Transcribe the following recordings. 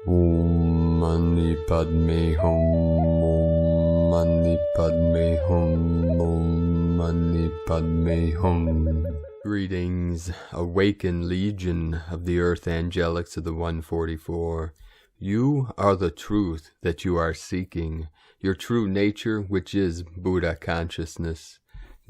Om Mani Padme Hum, Om Mani Padme Hum, Om Mani Padme Hum. Greetings, awakened legion of the earth angelics of the 144. You are the truth that you are seeking, your true nature, which is Buddha consciousness.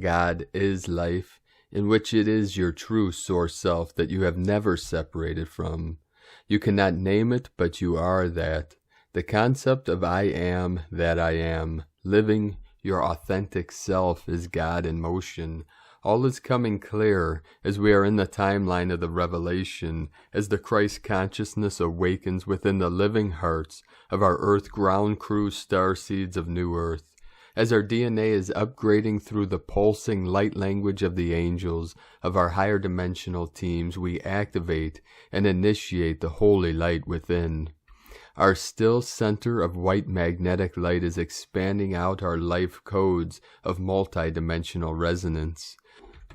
God is life, in which it is your true source self that you have never separated from. You cannot name it, but you are that. The concept of I am that I am, living your authentic self, is God in motion. All is coming clear as we are in the timeline of the revelation, as the Christ consciousness awakens within the living hearts of our Earth ground crew starseeds of New Earth. As our DNA is upgrading through the pulsing light language of the angels of our higher dimensional teams, we activate and initiate the holy light within. Our still center of white magnetic light is expanding out our life codes of multidimensional resonance.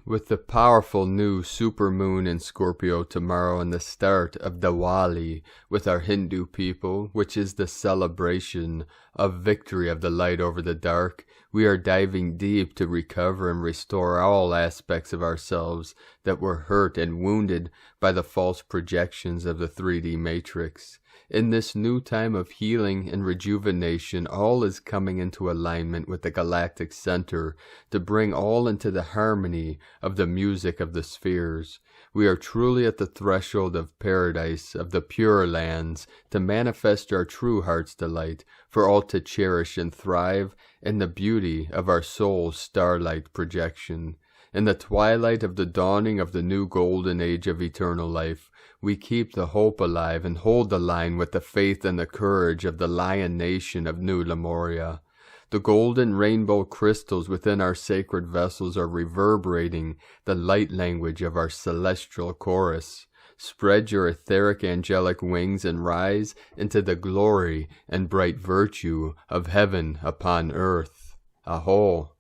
With the powerful new supermoon in Scorpio tomorrow and the start of Diwali with our Hindu people, which is the celebration of victory of the light over the dark, we are diving deep to recover and restore all aspects of ourselves that were hurt and wounded by the false projections of the 3D matrix. In this new time of healing and rejuvenation, all is coming into alignment with the galactic center to bring all into the harmony of the music of the spheres. We are truly at the threshold of paradise, of the pure lands, to manifest our true heart's delight, for all to cherish and thrive in the beauty of our soul's starlight projection. In the twilight of the dawning of the new golden age of eternal life, we keep the hope alive and hold the line with the faith and the courage of the lion nation of New Lemuria. The golden rainbow crystals within our sacred vessels are reverberating the light language of our celestial chorus. Spread your etheric angelic wings and rise into the glory and bright virtue of heaven upon earth. Aho.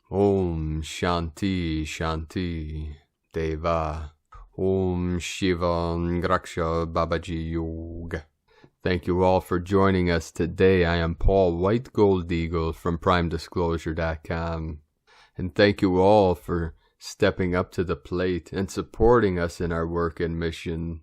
Om Shanti Shanti Deva. Om Shiva Graksha Babaji Yoga. Thank you all for joining us today. I am Paul White Gold Eagle from PrimeDisclosure.com. And thank you all for stepping up to the plate and supporting us in our work and mission.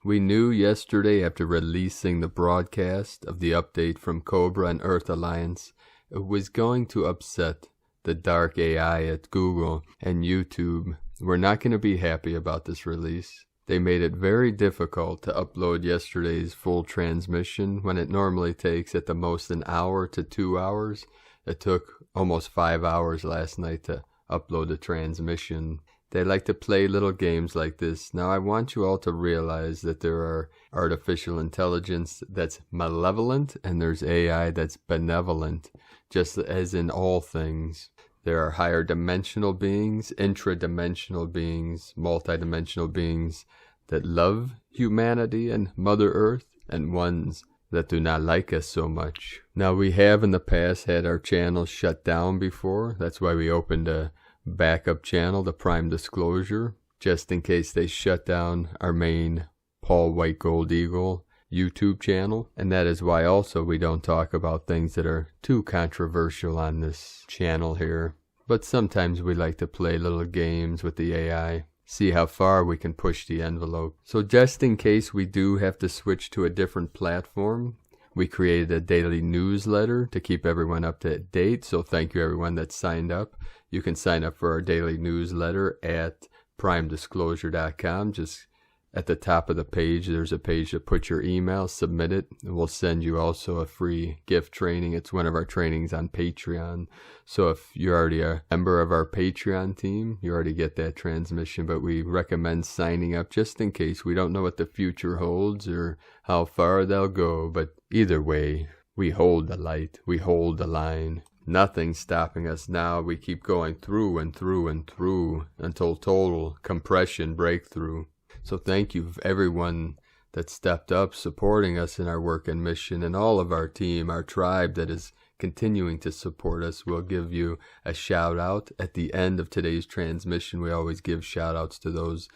We knew yesterday after releasing the broadcast of the update from Cobra and Earth Alliance, it was going to upset the dark AI at Google and YouTube. We're not going to be happy about this release. They made it very difficult to upload yesterday's full transmission when it normally takes at the most an hour to 2 hours. It took almost 5 hours last night to upload the transmission. They like to play little games like this. Now I want you all to realize that there are artificial intelligence that's malevolent and there's AI that's benevolent, just as in all things. There are higher dimensional beings, intradimensional beings, multidimensional beings that love humanity and Mother Earth, and ones that do not like us so much. Now, we have in the past had our channels shut down before. That's why we opened a backup channel, the Prime Disclosure, just in case they shut down our main Paul White Gold Eagle YouTube channel. And that is why also we don't talk about things that are too controversial on this channel here. But sometimes we like to play little games with the AI, see how far we can push the envelope. So just in case we do have to switch to a different platform, we created a daily newsletter to keep everyone up to date. So thank you everyone that signed up. You can sign up for our daily newsletter at PrimeDisclosure.com. Just at the top of the page, there's a page to put your email, submit it, and we'll send you also a free gift training. It's one of our trainings on Patreon. So if you're already a member of our Patreon team, you already get that transmission, but we recommend signing up just in case. We don't know what the future holds or how far they'll go, but either way, we hold the light, we hold the line. Nothing's stopping us now. We keep going through and through and through until total compression breakthrough. So thank you everyone that stepped up supporting us in our work and mission, and all of our team, our tribe that is continuing to support us. We'll give you a shout out at the end of today's transmission. We always give shout outs to those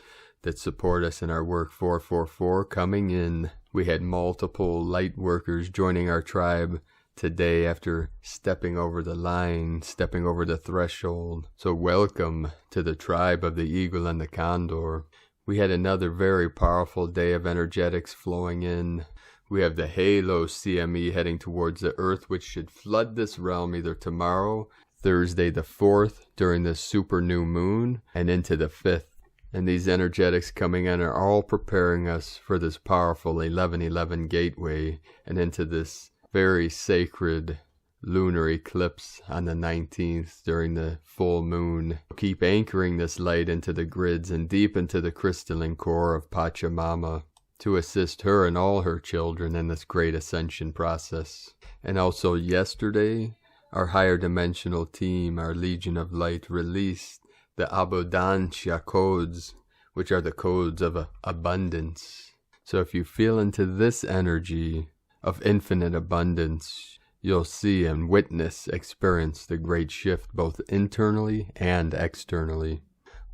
that support us in our work. 444 coming in. We had multiple light workers joining our tribe today after stepping over the line, stepping over the threshold. So welcome to the tribe of the eagle and the condor. We had another very powerful day of energetics flowing in. We have the Hieros CME heading towards the earth, which should flood this realm either tomorrow, Thursday the 4th, during the super new moon, and into the 5th. And these energetics coming in are all preparing us for this powerful 1111 gateway and into this very sacred lunar eclipse on the 19th during the full moon. Keep anchoring this light into the grids and deep into the crystalline core of Pachamama to assist her and all her children in this great ascension process. And also yesterday, our higher dimensional team, our Legion of Light, released the Abundancia codes, which are the codes of abundance. So if you feel into this energy of infinite abundance, you'll see and experience the great shift both internally and externally.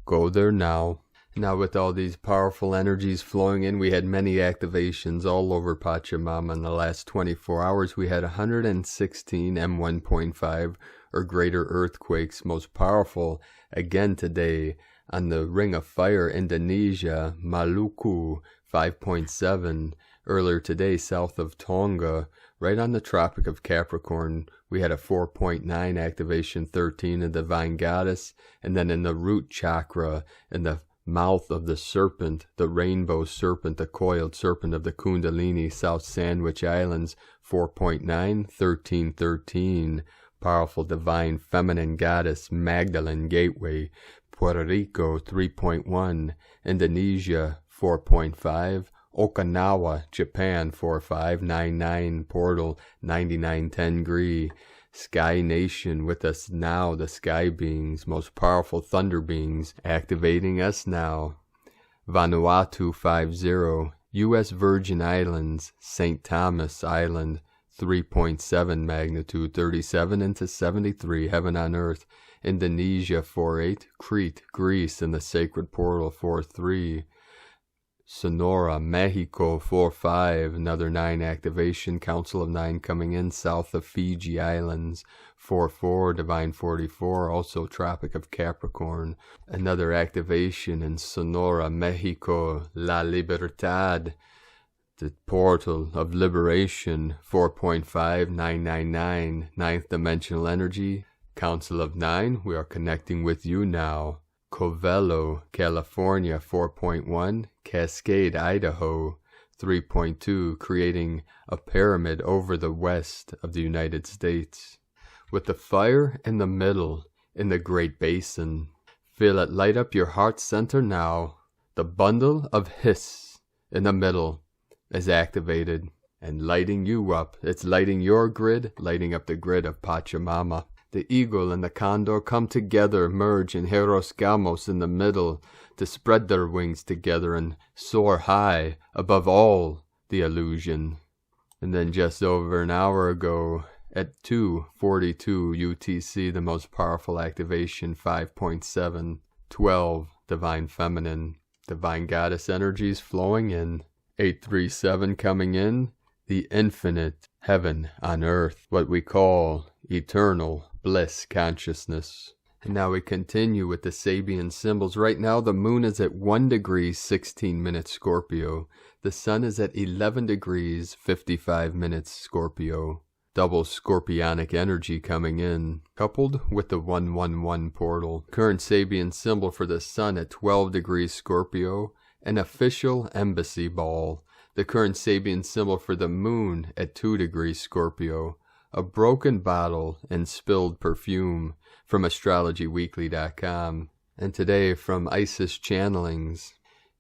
Go there now. Now with all these powerful energies flowing in, we had many activations all over Pachamama in the last 24 hours. We had 116 M1.5 or greater earthquakes, most powerful again today on the Ring of Fire, Indonesia, Maluku 5.7. Earlier today, south of Tonga, right on the Tropic of Capricorn, we had a 4.9 activation, 13 in the Divine Goddess, and then in the root chakra, in the mouth of the serpent, the rainbow serpent, the coiled serpent of the Kundalini, South Sandwich Islands, 4.9, 13, 13, powerful divine feminine goddess, Magdalene Gateway, Puerto Rico, 3.1, Indonesia, 4.5, Okinawa, Japan, 4599, portal, 9910 degree. Sky Nation with us now, the sky beings, most powerful thunder beings, activating us now. Vanuatu 50, U.S. Virgin Islands, St. Thomas Island, 3.7 magnitude, 37 into 73, heaven on earth. Indonesia 48, Crete, Greece, in the sacred portal 43. Sonora, Mexico 4-5, another 9 activation, Council of 9 coming in, south of Fiji Islands 4-4, Divine 44, also Tropic of Capricorn, another activation in Sonora, Mexico, La Libertad, the portal of liberation 4.5, 999, 9th dimensional energy, Council of 9, we are connecting with you now. Covelo, California 4.1, Cascade, Idaho 3.2, creating a pyramid over the west of the United States. With the fire in the middle, in the Great Basin, feel it light up your heart center now. The bundle of Hiss in the middle is activated and lighting you up. It's lighting your grid, lighting up the grid of Pachamama. The eagle and the condor come together, merge in Hieros Gamos in the middle to spread their wings together and soar high above all the illusion. And then just over an hour ago, at 2:42 UTC, the most powerful activation, 5.7, 12, Divine Feminine, Divine Goddess energies flowing in, 837 coming in, the infinite heaven on earth, what we call eternal bliss consciousness. And now we continue with the Sabian symbols. Right now the moon is at 1 degree 16 minutes Scorpio. The sun is at 11 degrees 55 minutes Scorpio. Double scorpionic energy coming in, coupled with the 111 portal. Current Sabian symbol for the sun at 12 degrees Scorpio, an official embassy ball. The current Sabian symbol for the moon at 2 degrees Scorpio, a broken bottle and spilled perfume, from astrologyweekly.com. And today from Isis Channelings,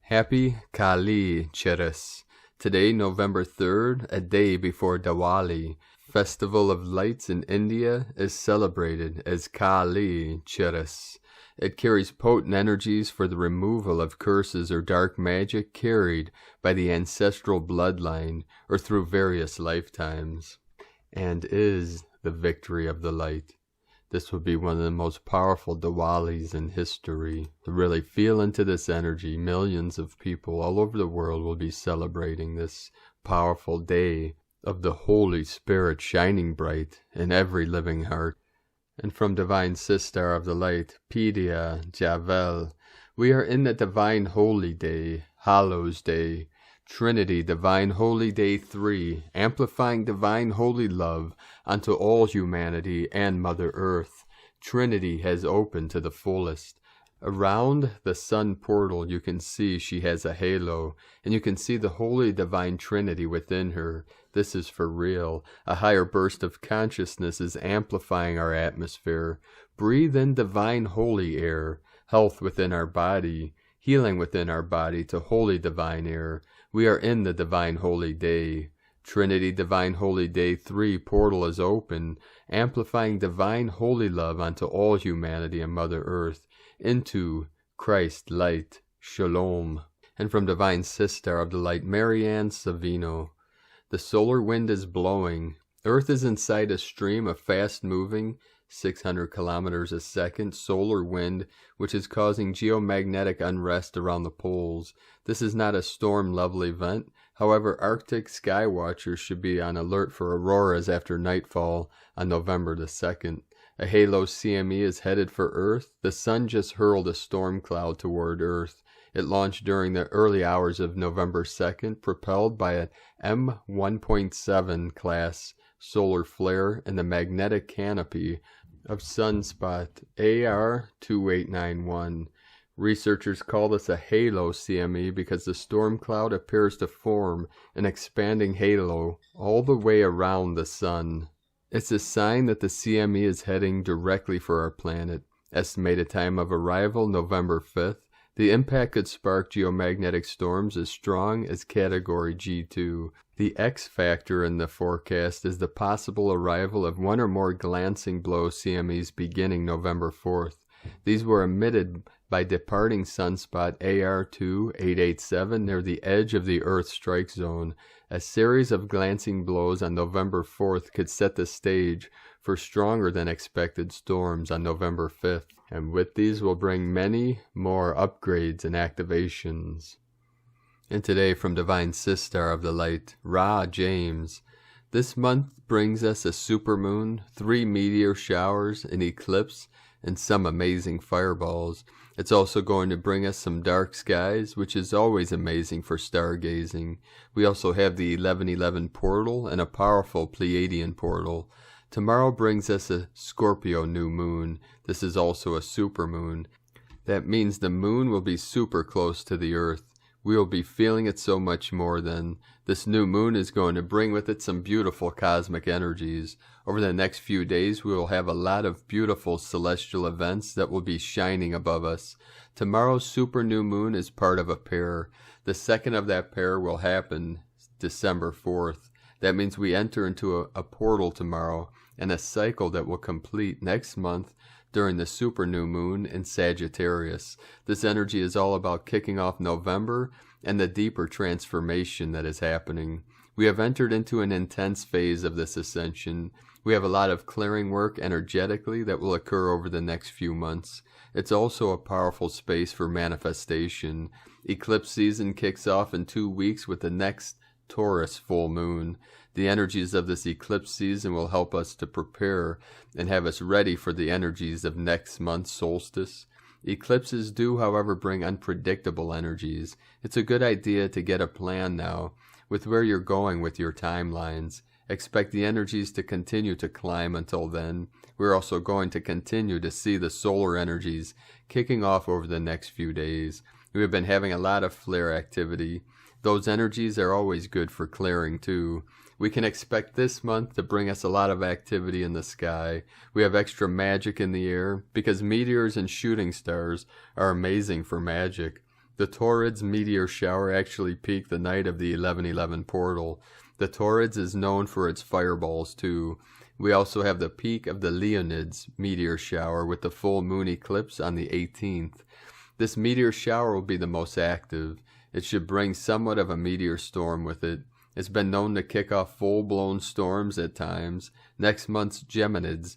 Happy Kali Cheris. Today, November 3rd, a day before Diwali, Festival of Lights in India, is celebrated as Kali Cheris. It carries potent energies for the removal of curses or dark magic carried by the ancestral bloodline or through various lifetimes, and is the victory of the light. This will be one of the most powerful Diwalis in history. To really feel into this energy, millions of people all over the world will be celebrating this powerful day of the Holy Spirit shining bright in every living heart. And from Divine Sister of the Light, Pedia, Javel, we are in the Divine Holy Day, Hallows Day, Trinity Divine Holy Day 3, amplifying Divine Holy Love unto all humanity and Mother Earth. Trinity has opened to the fullest. Around the Sun portal you can see she has a halo, and you can see the Holy Divine Trinity within her. This is for real. A higher burst of consciousness is amplifying our atmosphere. Breathe in Divine Holy Air, health within our body, healing within our body to Holy Divine Air. We are in the Divine Holy Day. Trinity Divine Holy Day 3 portal is open, amplifying Divine Holy Love unto all humanity and Mother Earth, into Christ Light, Shalom. And from Divine Sister of the Light, Marianne Savino, the solar wind is blowing. Earth is inside a stream of fast-moving, 600 kilometers a second solar wind, which is causing geomagnetic unrest around the poles. This is not a storm-level event. However, Arctic sky watchers should be on alert for auroras after nightfall on November the 2nd. A halo CME is headed for Earth. The sun just hurled a storm cloud toward Earth. It launched during the early hours of November 2nd, propelled by an M1.7 class solar flare in the magnetic canopy of sunspot AR2891. Researchers call this a halo CME because the storm cloud appears to form an expanding halo all the way around the sun. It's a sign that the CME is heading directly for our planet. Estimated time of arrival November 5th. The impact could spark geomagnetic storms as strong as Category G2. The X factor in the forecast is the possible arrival of one or more glancing blow CMEs beginning November 4th. These were emitted by departing sunspot AR2887 near the edge of the Earth strike zone. A series of glancing blows on November 4th could set the stage for stronger than expected storms on November 5th. And with these will bring many more upgrades and activations. And today from Divine Sister of the Light, Ra James. This month brings us a supermoon, 3 meteor showers, an eclipse, and some amazing fireballs. It's also going to bring us some dark skies, which is always amazing for stargazing. We also have the 1111 portal and a powerful Pleiadian portal. Tomorrow brings us a Scorpio new moon. This is also a supermoon. That means the moon will be super close to the Earth. We will be feeling it so much more then. This new moon is going to bring with it some beautiful cosmic energies. Over the next few days, we will have a lot of beautiful celestial events that will be shining above us. Tomorrow's super new moon is part of a pair. The second of that pair will happen December 4th. That means we enter into a portal tomorrow and a cycle that will complete next month during the super new moon in Sagittarius. This energy is all about kicking off November and the deeper transformation that is happening. We have entered into an intense phase of this ascension. We have a lot of clearing work energetically that will occur over the next few months. It's also a powerful space for manifestation. Eclipse season kicks off in 2 weeks with the next Taurus full moon. The energies of this eclipse season will help us to prepare and have us ready for the energies of next month's solstice. Eclipses do, however, bring unpredictable energies. It's a good idea to get a plan now with where you're going with your timelines. Expect the energies to continue to climb until then. We're also going to continue to see the solar energies kicking off over the next few days. We have been having a lot of flare activity. Those energies are always good for clearing too. We can expect this month to bring us a lot of activity in the sky. We have extra magic in the air because meteors and shooting stars are amazing for magic. The Taurids meteor shower actually peaked the night of the 1111 portal. The Taurids is known for its fireballs too. We also have the peak of the Leonids meteor shower with the full moon eclipse on the 18th. This meteor shower will be the most active. It should bring somewhat of a meteor storm with it. It's been known to kick off full-blown storms at times. Next month's Geminids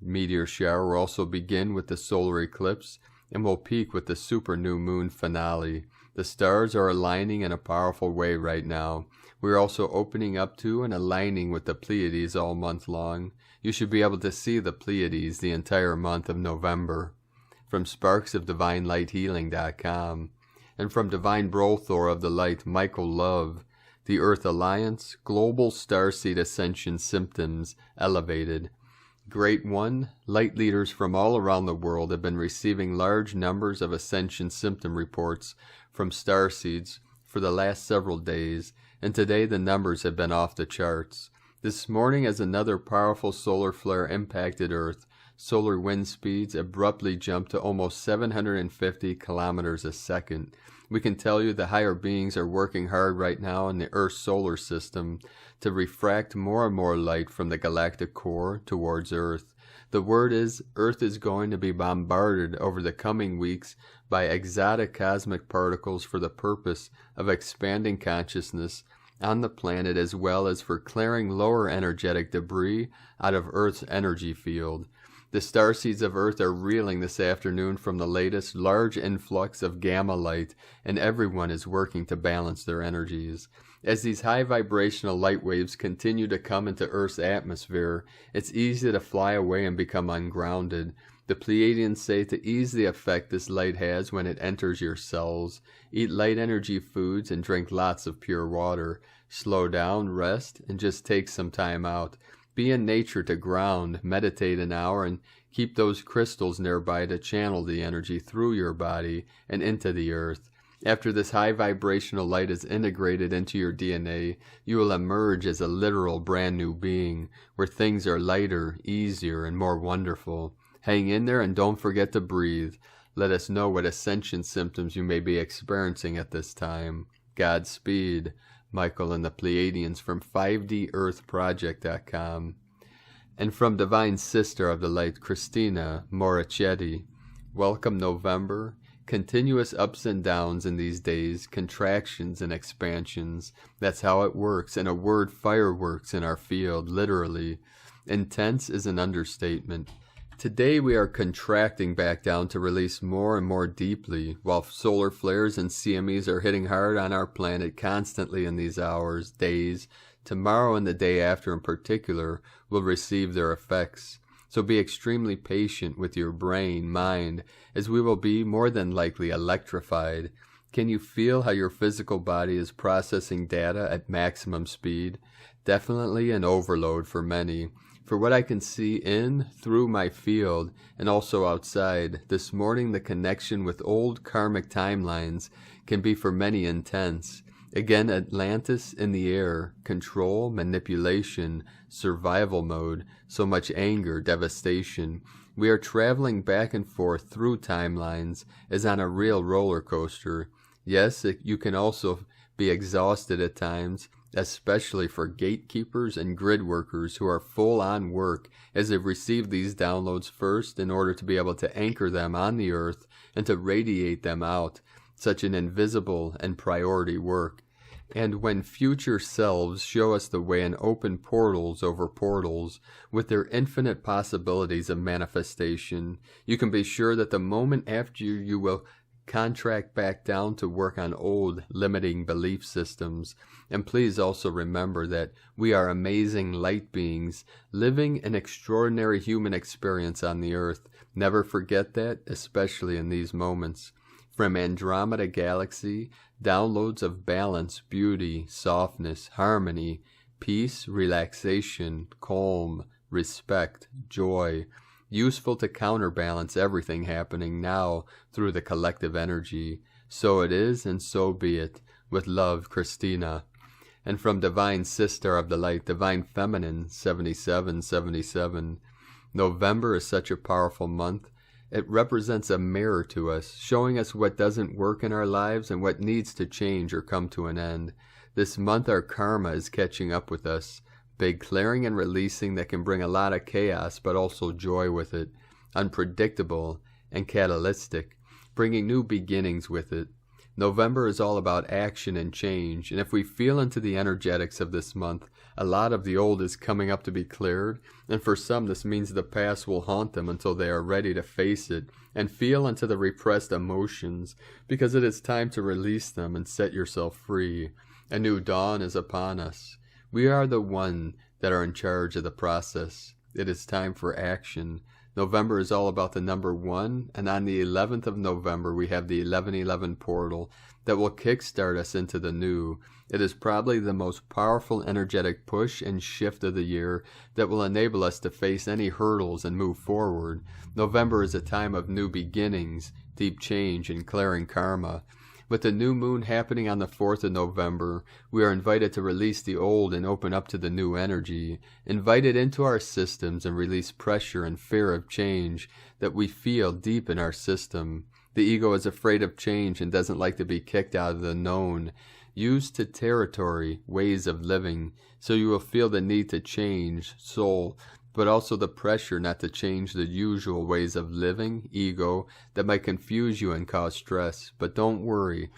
meteor shower will also begin with the solar eclipse and will peak with the super new moon finale. The stars are aligning in a powerful way right now. We are also opening up to and aligning with the Pleiades all month long. You should be able to see the Pleiades the entire month of November. From SparksOfDivineLightHealing.com and from Divine Brothor of the Light, Michael Love, the Earth Alliance, Global Starseed Ascension Symptoms Elevated. Great One, light leaders from all around the world have been receiving large numbers of Ascension symptom reports from Starseeds for the last several days, and today the numbers have been off the charts. This morning, as another powerful solar flare impacted Earth, solar wind speeds abruptly jumped to almost 750 kilometers a second. We can tell you the higher beings are working hard right now in the Earth's solar system to refract more and more light from the galactic core towards Earth. The word is, Earth is going to be bombarded over the coming weeks by exotic cosmic particles for the purpose of expanding consciousness on the planet, as well as for clearing lower energetic debris out of Earth's energy field. The starseeds of Earth are reeling this afternoon from the latest large influx of gamma light, and everyone is working to balance their energies. As these high vibrational light waves continue to come into Earth's atmosphere, it's easy to fly away and become ungrounded. The Pleiadians say to ease the effect this light has when it enters your cells, eat light energy foods and drink lots of pure water. Slow down, rest, and just take some time out. Be in nature to ground, meditate an hour, and keep those crystals nearby to channel the energy through your body and into the earth. After this high vibrational light is integrated into your DNA, you will emerge as a literal brand new being, where things are lighter, easier, and more wonderful. Hang in there and don't forget to breathe. Let us know what ascension symptoms you may be experiencing at this time. Godspeed. Michael and the Pleiadians from 5DEarthProject.com. And from Divine Sister of the Light, Christina Morichetti. Welcome November. Continuous ups and downs in these days, contractions and expansions. That's how it works, and a word fireworks in our field, literally. Intense is an understatement. Today we are contracting back down to release more and more deeply, while solar flares and CMEs are hitting hard on our planet constantly in these hours, days. Tomorrow and the day after in particular will receive their effects. So be extremely patient with your brain, mind, as we will be more than likely electrified. Can you feel how your physical body is processing data at maximum speed? Definitely an overload for many. For what I can see in, through my field, and also outside, this morning the connection with old karmic timelines can be for many intense. Again, Atlantis in the air, control, manipulation, survival mode, so much anger, devastation. We are traveling back and forth through timelines as on a real roller coaster. Yes, you can also be exhausted at times, especially for gatekeepers and grid workers who are full on work as they've received these downloads first in order to be able to anchor them on the earth and to radiate them out, such an invisible and priority work. And when future selves show us the way and open portals over portals with their infinite possibilities of manifestation, you can be sure that the moment after you will contract back down to work on old limiting belief systems. And please also remember that we are amazing light beings living an extraordinary human experience on the earth. Never forget that, especially in these moments. From Andromeda Galaxy, downloads of balance, beauty, softness, harmony, peace, relaxation, calm, respect, joy, useful to counterbalance everything happening now through the collective energy. So it is, and so be it. With love, Christina. And from Divine Sister of the Light, Divine Feminine, 7777. November is such a powerful month. It represents a mirror to us, showing us what doesn't work in our lives and what needs to change or come to an end. This month our karma is catching up with us. Big clearing and releasing that can bring a lot of chaos but also joy with it. Unpredictable and catalytic, bringing new beginnings with it. November is all about action and change, and if we feel into the energetics of this month, a lot of the old is coming up to be cleared, and for some this means the past will haunt them until they are ready to face it and feel into the repressed emotions, because it is time to release them and set yourself free. A new dawn is upon us. We are the one that are in charge of the process. It is time for action. November is all about the number 1, and on the 11th of November we have the 1111 portal that will kickstart us into the new. It is probably the most powerful energetic push and shift of the year that will enable us to face any hurdles and move forward. November is a time of new beginnings, deep change, and clearing karma. With the new moon happening on the 4th of November, we are invited to release the old and open up to the new energy, invited into our systems and release pressure and fear of change that we feel deep in our system. The ego is afraid of change and doesn't like to be kicked out of the known, used to territory, ways of living, so you will feel the need to change, soul, but also the pressure not to change the usual ways of living, ego, that might confuse you and cause stress. But don't worry,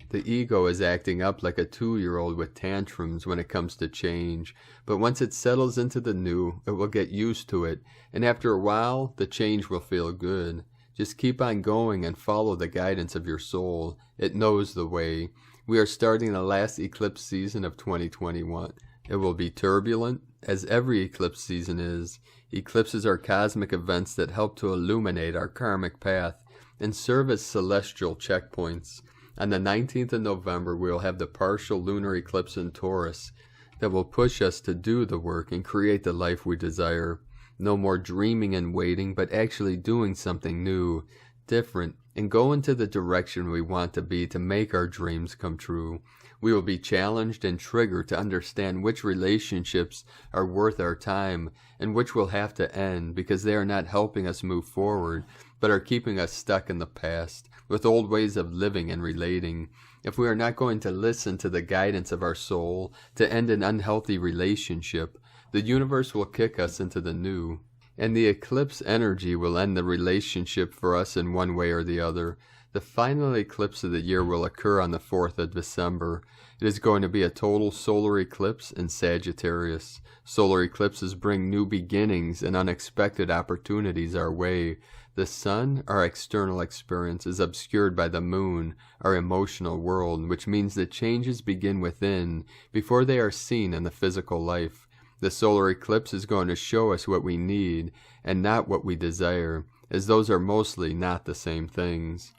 the ego is acting up like a 2-year-old with tantrums when it comes to change, but once it settles into the new, it will get used to it, and after a while, the change will feel good. Just keep on going and follow the guidance of your soul. It knows the way. We are starting the last eclipse season of 2021. It will be turbulent, as every eclipse season is. Eclipses are cosmic events that help to illuminate our karmic path and serve as celestial checkpoints. On the 19th of November, we will have the partial lunar eclipse in Taurus that will push us to do the work and create the life we desire. No more dreaming and waiting, but actually doing something new, different, and go into the direction we want to be to make our dreams come true. We will be challenged and triggered to understand which relationships are worth our time and which will have to end because they are not helping us move forward, but are keeping us stuck in the past with old ways of living and relating. If we are not going to listen to the guidance of our soul to end an unhealthy relationship, the universe will kick us into the new, and the eclipse energy will end the relationship for us in one way or the other. The final eclipse of the year will occur on the 4th of December. It is going to be a total solar eclipse in Sagittarius. Solar eclipses bring new beginnings and unexpected opportunities our way. The sun, our external experience, is obscured by the moon, our emotional world, which means that changes begin within before they are seen in the physical life. The solar eclipse is going to show us what we need and not what we desire, as those are mostly not the same things.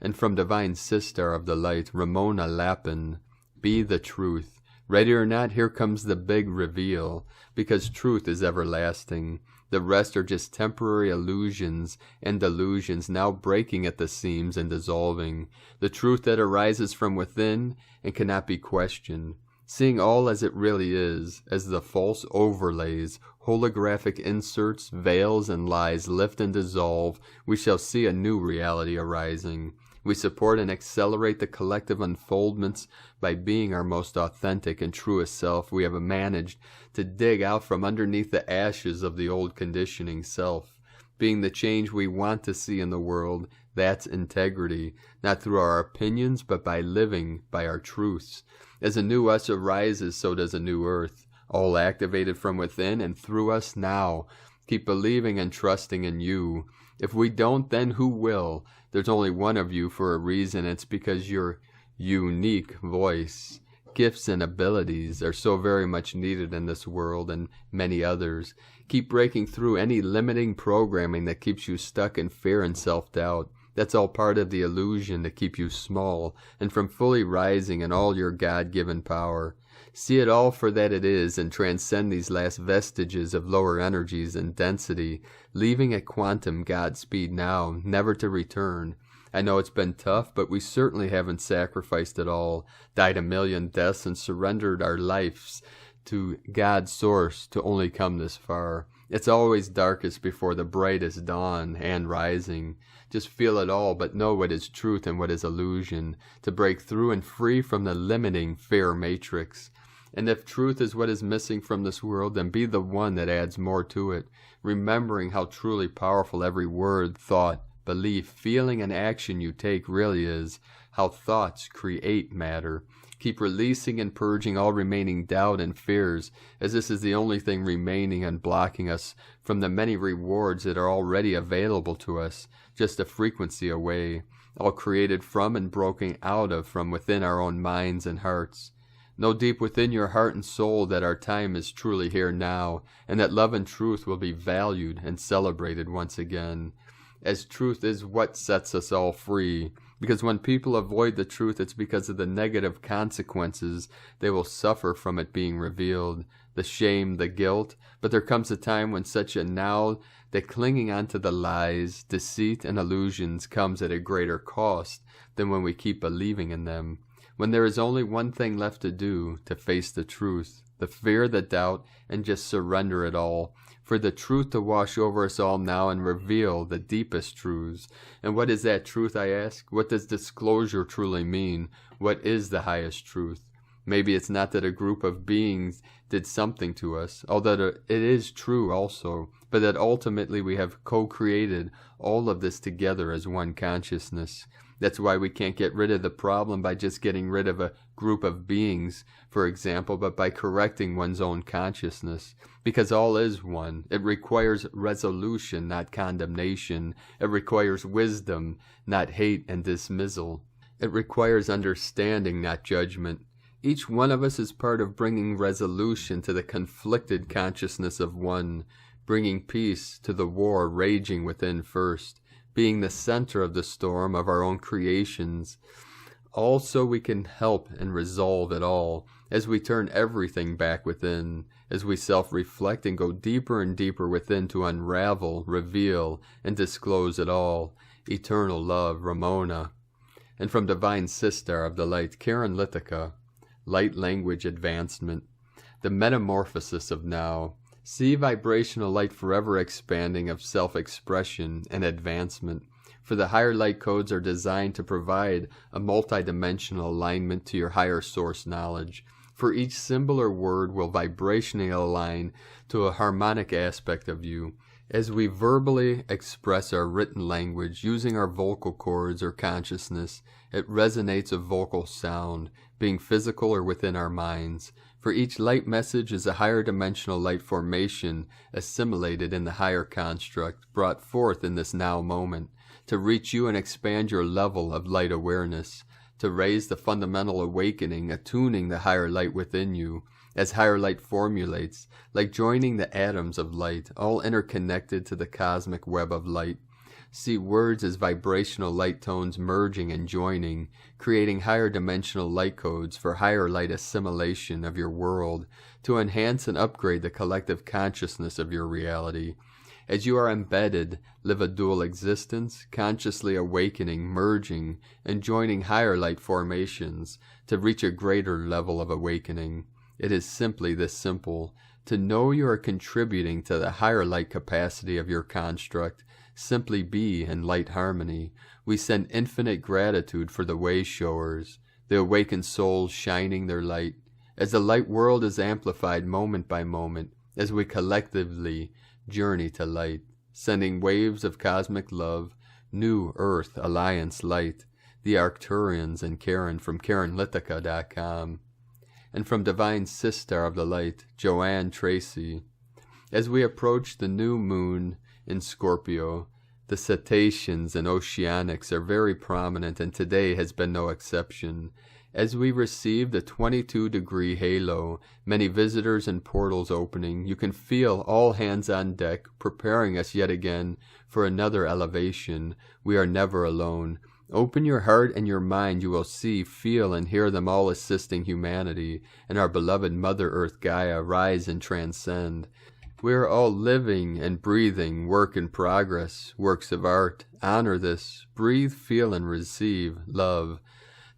And from Divine Sister of the Light, Ramona Lappin, be the truth. Ready or not, here comes the big reveal, because truth is everlasting. The rest are just temporary illusions and delusions now breaking at the seams and dissolving. The truth that arises from within and cannot be questioned. Seeing all as it really is, as the false overlays, holographic inserts, veils, and lies lift and dissolve, we shall see a new reality arising. We support and accelerate the collective unfoldments by being our most authentic and truest self. We have managed to dig out from underneath the ashes of the old conditioning self. Being the change we want to see in the world, that's integrity, not through our opinions, but by living by our truths. As a new us arises, so does a new earth, all activated from within and through us now. Keep believing and trusting in you. If we don't, then who will? There's only one of you for a reason. It's because your unique voice, gifts, and abilities are so very much needed in this world and many others. Keep breaking through any limiting programming that keeps you stuck in fear and self-doubt. That's all part of the illusion to keep you small and from fully rising in all your God-given power. See it all for that it is and transcend these last vestiges of lower energies and density, leaving at quantum Godspeed now, never to return. I know it's been tough, but we certainly haven't sacrificed it all, died 1,000,000 deaths and surrendered our lives to God's source to only come this far. It's always darkest before the brightest dawn and rising. Just feel it all, but know what is truth and what is illusion, to break through and free from the limiting fear matrix. And if truth is what is missing from this world, then be the one that adds more to it, remembering how truly powerful every word, thought, belief, feeling, and action you take really is, how thoughts create matter. Keep releasing and purging all remaining doubt and fears, as this is the only thing remaining and blocking us from the many rewards that are already available to us, just a frequency away, all created from and broken out of from within our own minds and hearts. Know deep within your heart and soul that our time is truly here now, and that love and truth will be valued and celebrated once again, as truth is what sets us all free. Because when people avoid the truth, it's because of the negative consequences they will suffer from it being revealed, the shame, the guilt. But there comes a time when such a now that clinging onto the lies, deceit, and illusions comes at a greater cost than when we keep believing in them. When there is only one thing left to do, to face the truth, the fear, the doubt, and just surrender it all. For the truth to wash over us all now and reveal the deepest truths. And what is that truth, I ask? What does disclosure truly mean? What is the highest truth? Maybe it's not that a group of beings did something to us, although it is true also, but that ultimately we have co-created all of this together as one consciousness. That's why we can't get rid of the problem by just getting rid of a group of beings, for example, but by correcting one's own consciousness. Because all is one. It requires resolution, not condemnation. It requires wisdom, not hate and dismissal. It requires understanding, not judgment. Each one of us is part of bringing resolution to the conflicted consciousness of one, bringing peace to the war raging within first, being the center of the storm of our own creations. Also we can help and resolve it all, as we turn everything back within, as we self-reflect and go deeper and deeper within to unravel, reveal, and disclose it all. Eternal love, Ramona. And from Divine Sister of the Light, Karen Lithica, Light Language Advancement, the Metamorphosis of Now. See vibrational light forever expanding of self-expression and advancement. For the higher light codes are designed to provide a multidimensional alignment to your higher source knowledge. For each symbol or word will vibrationally align to a harmonic aspect of you. As we verbally express our written language using our vocal cords or consciousness, it resonates a vocal sound, being physical or within our minds. For each light message is a higher dimensional light formation assimilated in the higher construct, brought forth in this now moment, to reach you and expand your level of light awareness, to raise the fundamental awakening, attuning the higher light within you, as higher light formulates, like joining the atoms of light, all interconnected to the cosmic web of light. See words as vibrational light tones merging and joining, creating higher dimensional light codes for higher light assimilation of your world, to enhance and upgrade the collective consciousness of your reality. As you are embedded, live a dual existence, consciously awakening, merging, and joining higher light formations to reach a greater level of awakening. It is simply this simple. To know you are contributing to the higher light capacity of your construct, simply be in light harmony. We send infinite gratitude for the Wayshowers, the awakened souls shining their light. As the light world is amplified moment by moment, as we collectively journey to light, sending waves of cosmic love, new Earth Alliance light, the Arcturians and Karen from KarenLithica.com. And from Divine Sister of the Light, Joanne Tracy. As we approach the new moon in Scorpio, the cetaceans and oceanics are very prominent, and today has been no exception. As we receive the 22-degree halo, many visitors and portals opening, you can feel all hands on deck, preparing us yet again for another elevation. We are never alone. Open your heart and your mind, you will see, feel, and hear them all assisting humanity, and our beloved Mother Earth Gaia rise and transcend. We are all living and breathing, work in progress, works of art. Honor this. Breathe, feel, and receive love.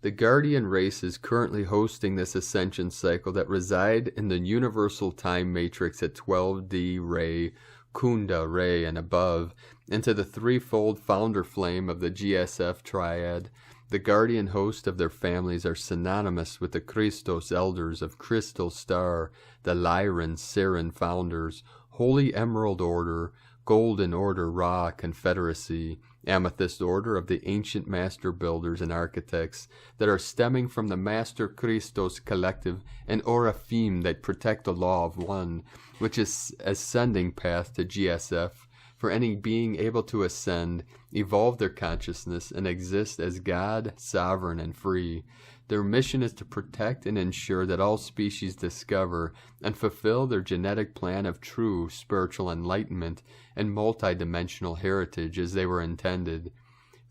The Guardian race is currently hosting this ascension cycle that reside in the universal time matrix at 12D ray, Kunda ray, and above, into the threefold founder flame of the GSF triad. The guardian host of their families are synonymous with the Christos elders of Crystal Star, the Lyran Siren founders, Holy Emerald Order, Golden Order Ra Confederacy, Amethyst Order of the ancient master builders and architects that are stemming from the Master Christos Collective, and Oraphim that protect the law of one, which is ascending path to GSF, for any being able to ascend, evolve their consciousness, and exist as God, sovereign, and free. Their mission is to protect and ensure that all species discover and fulfill their genetic plan of true spiritual enlightenment and multidimensional heritage as they were intended.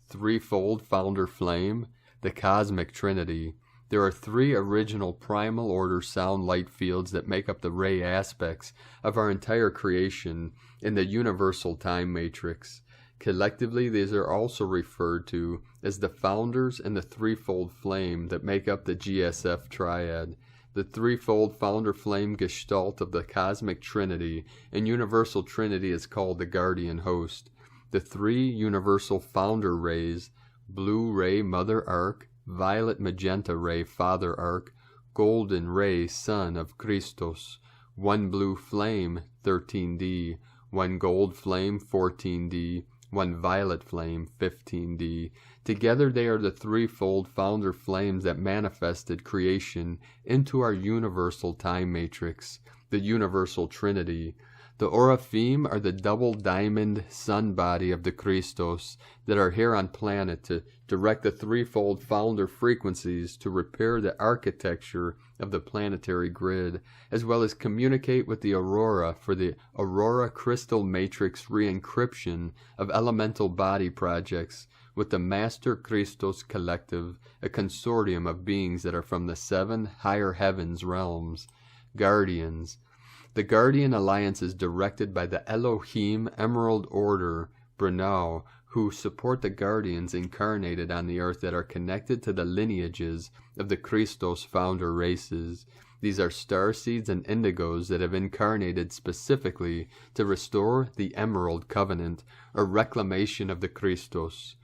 Threefold Founder Flame, the Cosmic Trinity. There are three original primal order sound light fields that make up the ray aspects of our entire creation in the universal time matrix. Collectively, these are also referred to as the founders and the threefold flame that make up the GSF triad. The threefold founder flame gestalt of the cosmic trinity and universal trinity is called the guardian host. The three universal founder rays, blue ray mother arc, violet magenta ray father arc, golden ray son of Christos, one blue flame 13D, one gold flame 14D, one violet flame 15D. Together they are the threefold founder flames that manifested creation into our universal time matrix, the universal trinity. The Oraphim are the double diamond sun body of the Christos that are here on planet to direct the threefold founder frequencies to repair the architecture of the planetary grid, as well as communicate with the Aurora for the Aurora crystal matrix re-encryption of elemental body projects with the Master Christos Collective, a consortium of beings that are from the 7 higher heavens realms. Guardians. The Guardian Alliance is directed by the Elohim Emerald Order, Brunau, who support the Guardians incarnated on the earth that are connected to the lineages of the Christos founder races. These are Starseeds and Indigos that have incarnated specifically to restore the Emerald Covenant, or reclamation of the Christos.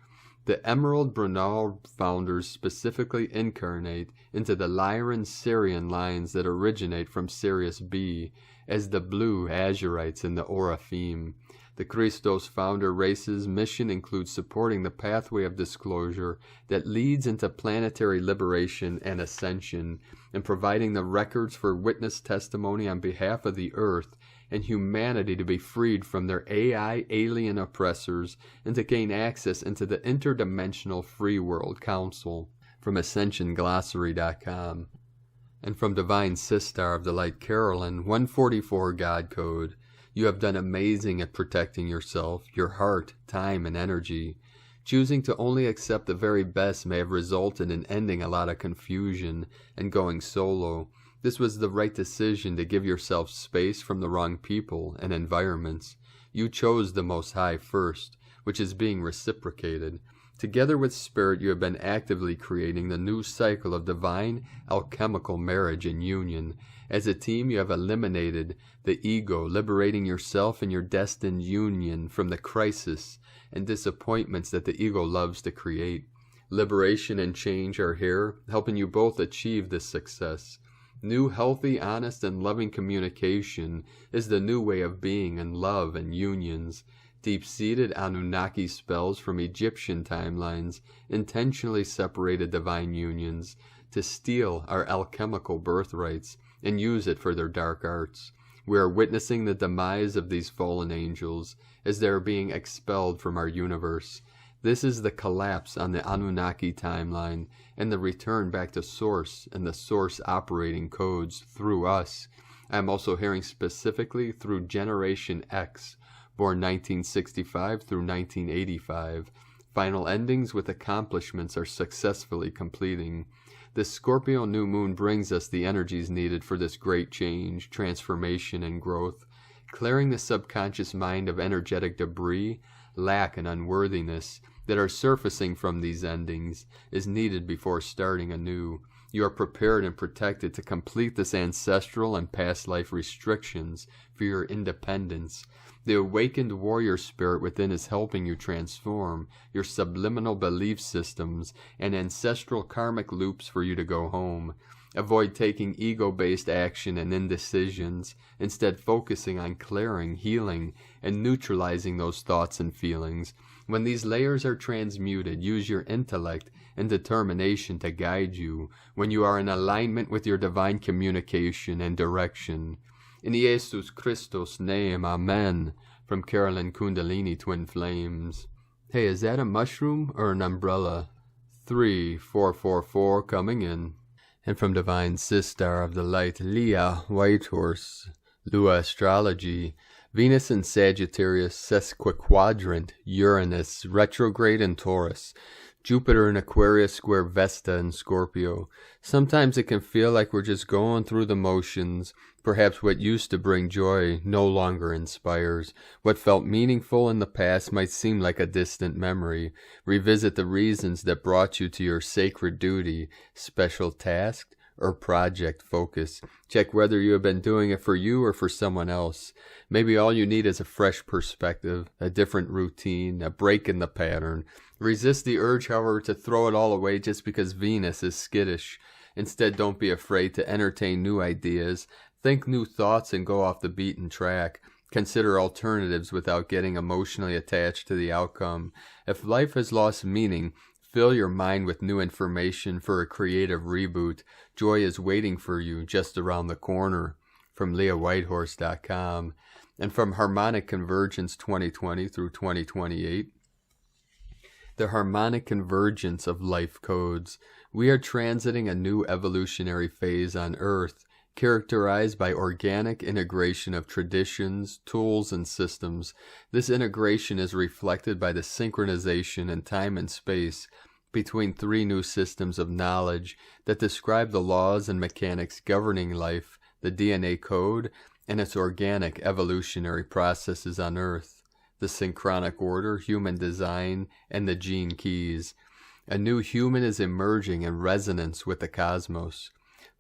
The Emerald Brunel founders specifically incarnate into the Lyran-Syrian lines that originate from Sirius B, as the Blue Azurites in the Oraphim. The Christos founder race's mission includes supporting the pathway of disclosure that leads into planetary liberation and ascension, and providing the records for witness testimony on behalf of the Earth and humanity to be freed from their AI alien oppressors and to gain access into the interdimensional Free World Council. From AscensionGlossary.com. And from Divine Sistar of the Light Carolyn, 144 God Code. You have done amazing at protecting yourself, your heart, time, and energy. Choosing to only accept the very best may have resulted in ending a lot of confusion and going solo. This was the right decision to give yourself space from the wrong people and environments. You chose the Most High first, which is being reciprocated. Together with Spirit, you have been actively creating the new cycle of divine alchemical marriage and union. As a team, you have eliminated the ego, liberating yourself and your destined union from the crisis and disappointments that the ego loves to create. Liberation and change are here, helping you both achieve this success. New, healthy, honest, and loving communication is the new way of being in love and unions. Deep-seated Anunnaki spells from Egyptian timelines intentionally separated divine unions to steal our alchemical birthrights and use it for their dark arts. We are witnessing the demise of these fallen angels as they are being expelled from our universe. This is the collapse on the Anunnaki timeline and the return back to Source and the Source operating codes through us. I am also hearing specifically through Generation X, born 1965 through 1985. Final endings with accomplishments are successfully completing. This Scorpio new moon brings us the energies needed for this great change, transformation, and growth, clearing the subconscious mind of energetic debris, lack, and unworthiness that are surfacing from these endings is needed before starting anew. You are prepared and protected to complete this ancestral and past life restrictions for your independence. The awakened warrior spirit within is helping you transform your subliminal belief systems and ancestral karmic loops for you to go home. Avoid taking ego-based action and indecisions, instead focusing on clearing, healing, and neutralizing those thoughts and feelings. When these layers are transmuted, use your intellect and determination to guide you when you are in alignment with your divine communication and direction. In Jesus Christus' name, Amen. From Carolyn Kundalini Twin Flames. Hey, is that a mushroom or an umbrella? 3444 coming in. And from Divine Sister of the Light, Leah Whitehorse. Lua Astrology. Venus in Sagittarius, sesquiquadrant, Uranus, retrograde in Taurus, Jupiter in Aquarius, square Vesta in Scorpio. Sometimes it can feel like we're just going through the motions. Perhaps what used to bring joy no longer inspires. What felt meaningful in the past might seem like a distant memory. Revisit the reasons that brought you to your sacred duty, special task, or project focus. Check whether you have been doing it for you or for someone else. Maybe all you need is a fresh perspective, a different routine, a break in the pattern. Resist the urge, however, to throw it all away just because Venus is skittish. Instead, don't be afraid to entertain new ideas. Think new thoughts and go off the beaten track. Consider alternatives without getting emotionally attached to the outcome. If life has lost meaning, fill your mind with new information for a creative reboot. Joy is waiting for you just around the corner. From LeahWhitehorse.com. And from Harmonic Convergence 2020 through 2028. The harmonic convergence of life codes. We are transiting a new evolutionary phase on Earth, characterized by organic integration of traditions, tools, and systems. This integration is reflected by the synchronization in time and space between three new systems of knowledge that describe the laws and mechanics governing life, the DNA code, and its organic evolutionary processes on Earth, the synchronic order, human design, and the gene keys. A new human is emerging in resonance with the cosmos.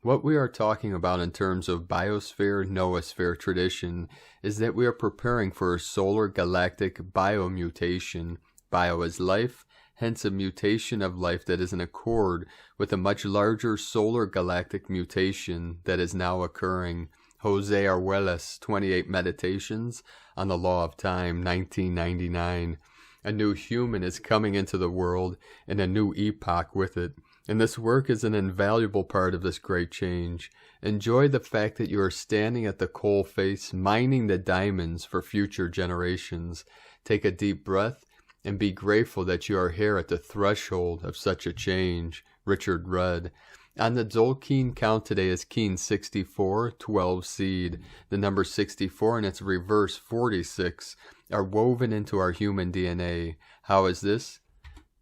What we are talking about in terms of biosphere, noosphere tradition is that we are preparing for a solar galactic biomutation. Bio is life, hence a mutation of life that is in accord with a much larger solar galactic mutation that is now occurring. Jose Arguelles, 28 Meditations on the Law of Time, 1999. A new human is coming into the world and a new epoch with it. And this work is an invaluable part of this great change. Enjoy the fact that you are standing at the coalface, mining the diamonds for future generations. Take a deep breath and be grateful that you are here at the threshold of such a change. Richard Rudd. On the Tzolk'in count today is Keen 64, 12 seed. The number 64 and its reverse 46 are woven into our human DNA. How is this?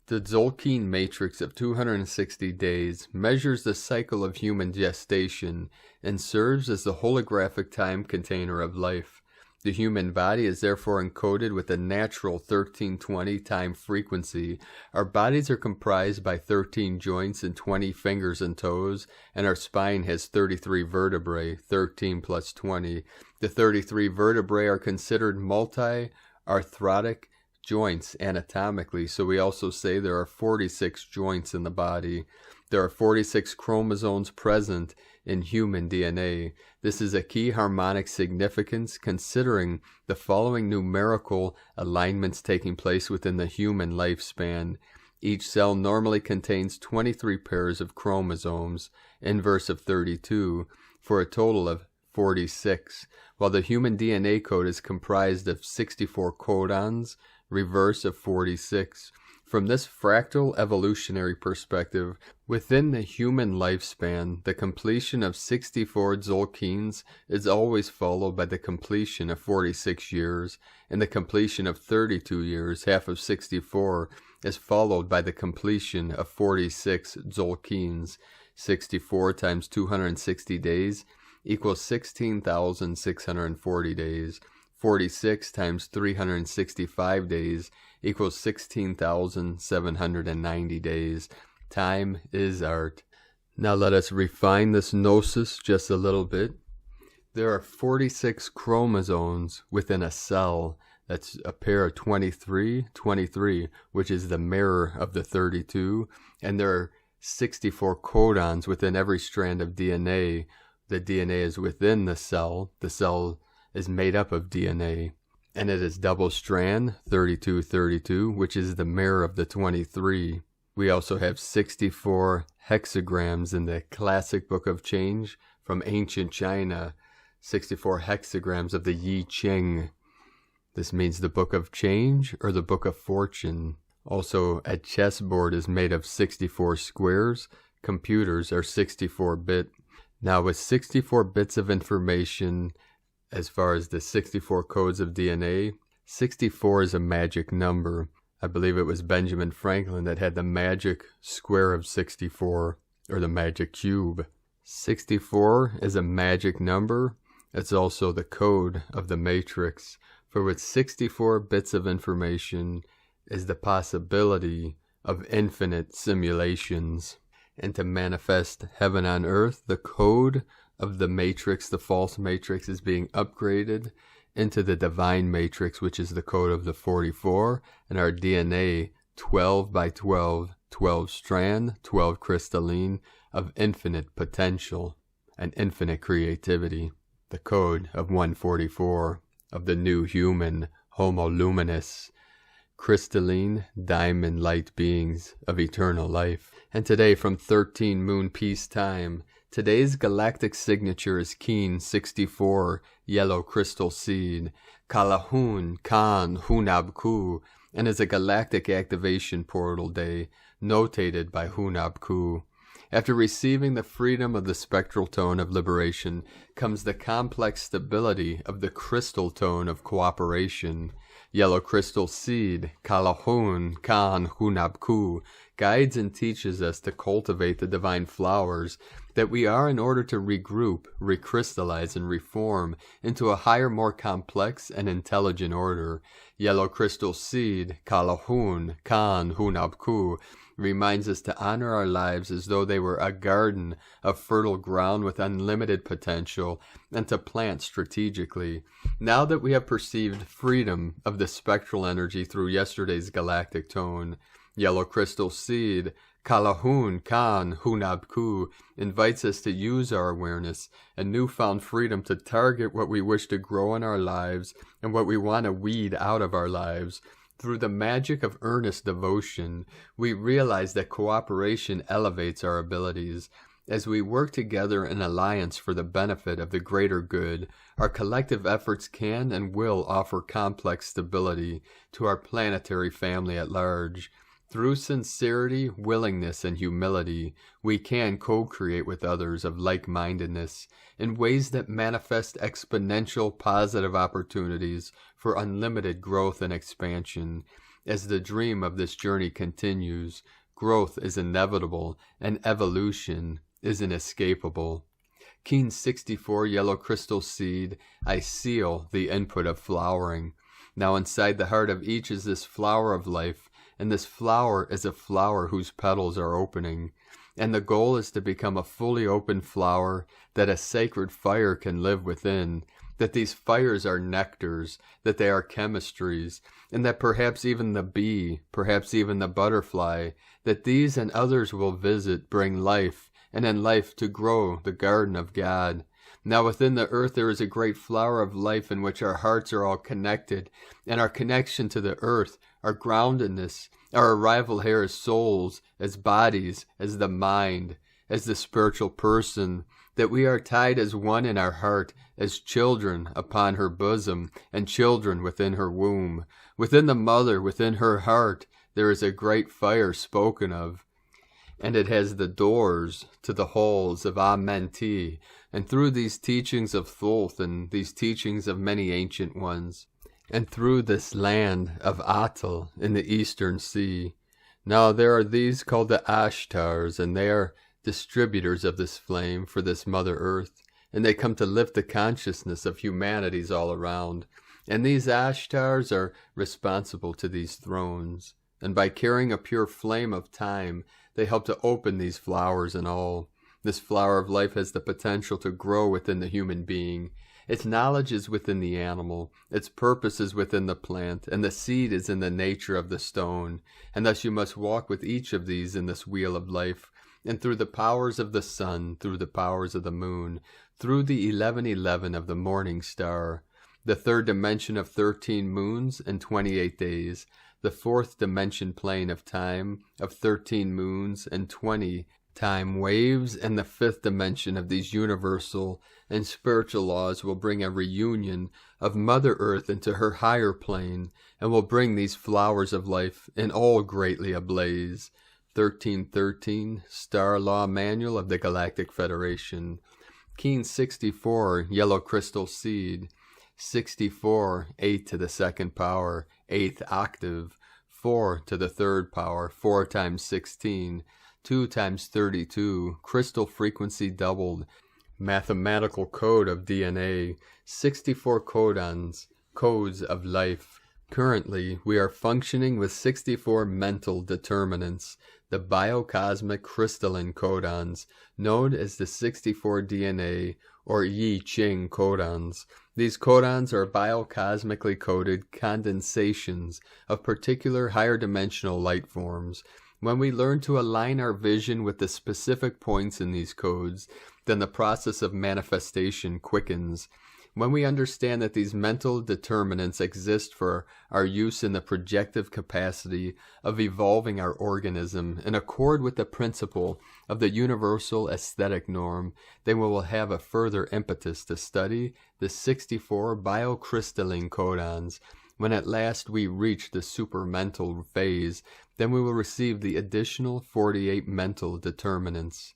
The Tzolk'in matrix of 260 days measures the cycle of human gestation and serves as the holographic time container of life. The human body is therefore encoded with a natural 1320 time frequency. Our bodies are comprised by 13 joints and 20 fingers and toes, and our spine has 33 vertebrae, 13 plus 20. The 33 vertebrae are considered multi-arthrotic joints anatomically, so we also say there are 46 joints in the body. There are 46 chromosomes present in human DNA. This is a key harmonic significance considering the following numerical alignments taking place within the human lifespan. Each cell normally contains 23 pairs of chromosomes, inverse of 32, for a total of 46, while the human DNA code is comprised of 64 codons, reverse of 46. From this fractal evolutionary perspective, within the human lifespan, the completion of 64 Tzolk'ins is always followed by the completion of 46 years, and the completion of 32 years, half of 64, is followed by the completion of 46 Tzolk'ins. 64 times 260 days equals 16,640 days. 46 times 365 days equals 16,790 days. Time is art. Now let us refine this gnosis just a little bit. There are 46 chromosomes within a cell. That's a pair of 23, which is the mirror of the 32. And there are 64 codons within every strand of DNA. The DNA is within the cell is made up of DNA, and it is double strand 3232, which is the mirror of the 23. We also have 64 hexagrams in the classic Book of Change from ancient China, 64 hexagrams of the Yi Ching. This means the Book of Change or the Book of Fortune. Also, a chessboard is made of 64 squares. Computers are 64-bit. Now, with 64 bits of information, as far as the 64 codes of DNA, 64 is a magic number. I believe it was Benjamin Franklin that had the magic square of 64, or the magic cube. 64 is a magic number. It's also the code of the matrix. For with 64 bits of information is the possibility of infinite simulations. And to manifest heaven on earth, the code of the matrix, the false matrix, is being upgraded into the divine matrix, which is the code of the 44, and our DNA 12 by 12, 12 strand, 12 crystalline of infinite potential and infinite creativity. The code of 144 of the new human, Homo luminous, crystalline, diamond light beings of eternal life. And today, from 13 moon peace time, today's galactic signature is Keen 64, yellow crystal seed, Kalahun Khan Hunabku, and is a galactic activation portal day, notated by Hunabku. After receiving the freedom of the spectral tone of liberation comes the complex stability of the crystal tone of cooperation. Yellow crystal seed, Kalahun Khan Hunabku, guides and teaches us to cultivate the divine flowers that we are in order to regroup, recrystallize, and reform into a higher, more complex and intelligent order. Yellow crystal seed, Kalahun Khan Hunabku, reminds us to honor our lives as though they were a garden of fertile ground with unlimited potential, and to plant strategically. Now that we have perceived freedom of the spectral energy through yesterday's galactic tone, yellow crystal seed, Kalahun Khan Hunabku, invites us to use our awareness and newfound freedom to target what we wish to grow in our lives and what we want to weed out of our lives. Through the magic of earnest devotion, we realize that cooperation elevates our abilities. As we work together in alliance for the benefit of the greater good, our collective efforts can and will offer complex stability to our planetary family at large. Through sincerity, willingness, and humility, we can co-create with others of like-mindedness in ways that manifest exponential positive opportunities for unlimited growth and expansion. As the dream of this journey continues, growth is inevitable and evolution is inescapable. Keen 64 yellow crystal seed, I seal the input of flowering. Now inside the heart of each is this flower of life, and this flower is a flower whose petals are opening. And the goal is to become a fully open flower that a sacred fire can live within, that these fires are nectars, that they are chemistries, and that perhaps even the bee, perhaps even the butterfly, that these and others will visit bring life, and in life to grow the garden of God. Now within the earth there is a great flower of life in which our hearts are all connected, and our connection to the earth, our groundedness, our arrival here as souls, as bodies, as the mind, as the spiritual person, that we are tied as one in our heart, as children upon her bosom, and children within her womb. Within the mother, within her heart, there is a great fire spoken of, and it has the doors to the halls of Amenti, and through these teachings of Thoth and these teachings of many ancient ones, and through this land of Atal in the eastern sea. Now there are these called the Ashtars, and they are distributors of this flame for this Mother Earth, and they come to lift the consciousness of humanities all around. And these Ashtars are responsible to these thrones, and by carrying a pure flame of time, they help to open these flowers and all. This flower of life has the potential to grow within the human being. Its knowledge is within the animal, its purpose is within the plant, and the seed is in the nature of the stone. And thus you must walk with each of these in this wheel of life, and through the powers of the sun, through the powers of the moon, through the 1111 of the morning star, the third dimension of 13 moons and 28 days, the fourth dimension plane of time of 13 moons and 20 time waves, and the fifth dimension of these universal and spiritual laws will bring a reunion of Mother Earth into her higher plane, and will bring these flowers of life in all greatly ablaze. 1313, Star Law Manual of the Galactic Federation. Keen 64, Yellow Crystal Seed. 64, 8 to the second power, 8th octave. 4 to the third power, 4 times 16. 2 times 32, crystal frequency doubled, mathematical code of DNA, 64 codons, codes of life. Currently, we are functioning with 64 mental determinants, the biocosmic crystalline codons, known as the 64 DNA or Yi Ching codons. These codons are biocosmically coded condensations of particular higher dimensional light forms. When we learn to align our vision with the specific points in these codes, then the process of manifestation quickens. When we understand that these mental determinants exist for our use in the projective capacity of evolving our organism in accord with the principle of the universal aesthetic norm, then we will have a further impetus to study the 64 biocrystalline codons. When at last we reach the supermental phase, then we will receive the additional 48 mental determinants.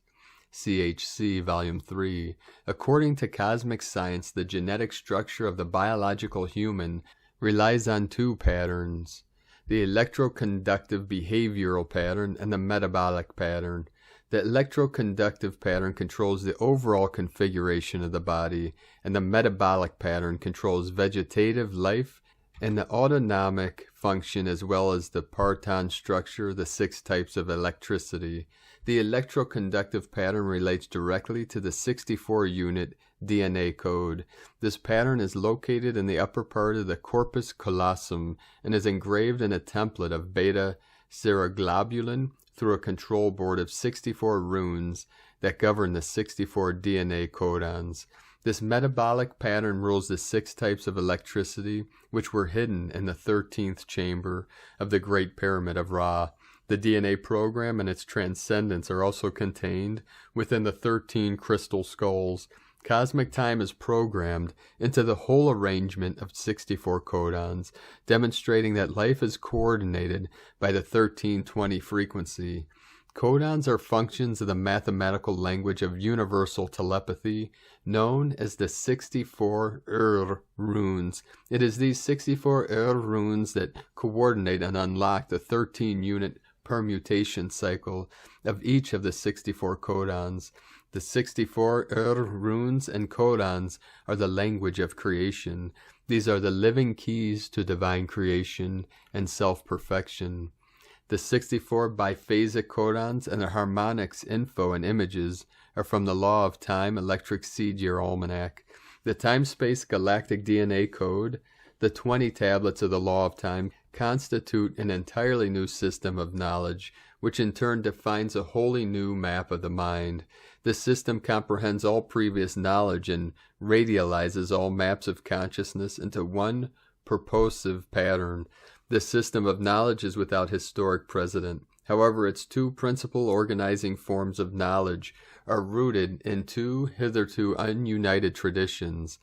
CHC Volume 3. According to cosmic science, the genetic structure of the biological human relies on two patterns: the electroconductive behavioral pattern and the metabolic pattern. The electroconductive pattern controls the overall configuration of the body, and the metabolic pattern controls vegetative life and the autonomic function, as well as the parton structure, the 6 types of electricity. The electroconductive pattern relates directly to the 64-unit DNA code. This pattern is located in the upper part of the corpus callosum and is engraved in a template of beta seroglobulin through a control board of 64 runes that govern the 64 DNA codons. This metabolic pattern rules the 6 types of electricity, which were hidden in the 13th chamber of the Great Pyramid of Ra. The DNA program and its transcendence are also contained within the 13 crystal skulls. Cosmic time is programmed into the whole arrangement of 64 codons, demonstrating that life is coordinated by the 1320 frequency. Codons are functions of the mathematical language of universal telepathy, known as the 64 runes. It is these 64 runes that coordinate and unlock the 13-unit permutation cycle of each of the 64 codons. The 64 runes and codons are the language of creation. These are the living keys to divine creation and self-perfection. The 64 biphasic codons and their harmonics, info, and images are from the Law of Time Electric Seed Year Almanac. The Time-Space Galactic DNA Code, the 20 tablets of the Law of Time, constitute an entirely new system of knowledge, which in turn defines a wholly new map of the mind. This system comprehends all previous knowledge and radializes all maps of consciousness into one purposive pattern. This system of knowledge is without historic precedent. However, its 2 principal organizing forms of knowledge are rooted in 2 hitherto ununited traditions: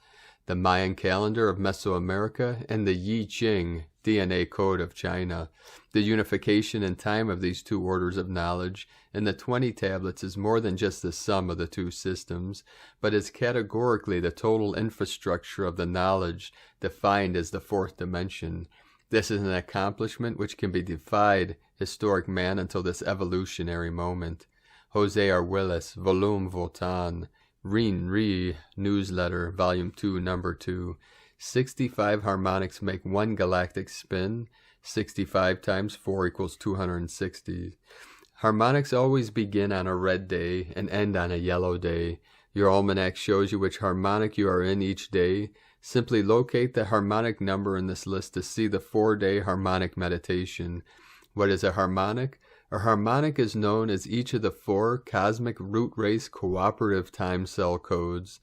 the Mayan calendar of Mesoamerica and the Yi Ching DNA code of China. The unification in time of these 2 orders of knowledge in the 20 tablets is more than just the sum of the 2 systems, but is categorically the total infrastructure of the knowledge defined as the 4th dimension. This is an accomplishment which can be defied historic man until this evolutionary moment. Jose R. Willis, Volume Votan, Ri, Newsletter, Volume 2, Number 2. 65 harmonics make 1 galactic spin. 65 times 4 equals 260. Harmonics always begin on a red day and end on a yellow day. Your almanac shows you which harmonic you are in each day. Simply locate the harmonic number in this list to see the 4-day harmonic meditation. What is a harmonic? A harmonic is known as each of the 4 cosmic root race cooperative time cell codes.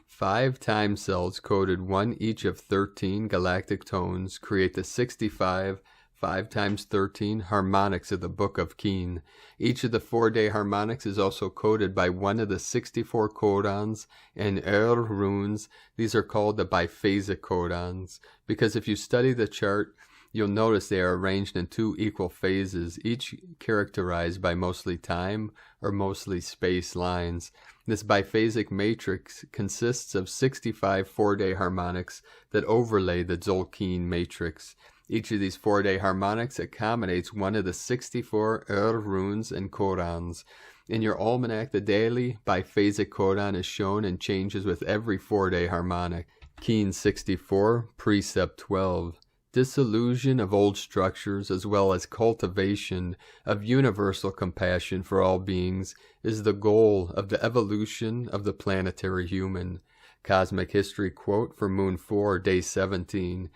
5 time cells coded 1 each of 13 galactic tones create the 65 5 times 13 harmonics of the Book of Keen. Each of the 4-day harmonics is also coded by one of the 64 codons and runes. These are called the biphasic codons, because if you study the chart, you'll notice they are arranged in 2 equal phases, each characterized by mostly time or mostly space lines. This biphasic matrix consists of 65 4-day harmonics that overlay the Tzolk'in matrix. Each of these 4-day harmonics accommodates one of the 64 runes and codons. In your almanac, the daily biphasic codon is shown and changes with every 4-day harmonic. Keen 64, Precept 12. Dissolution of old structures as well as cultivation of universal compassion for all beings is the goal of the evolution of the planetary human. Cosmic History quote for Moon 4, Day 17.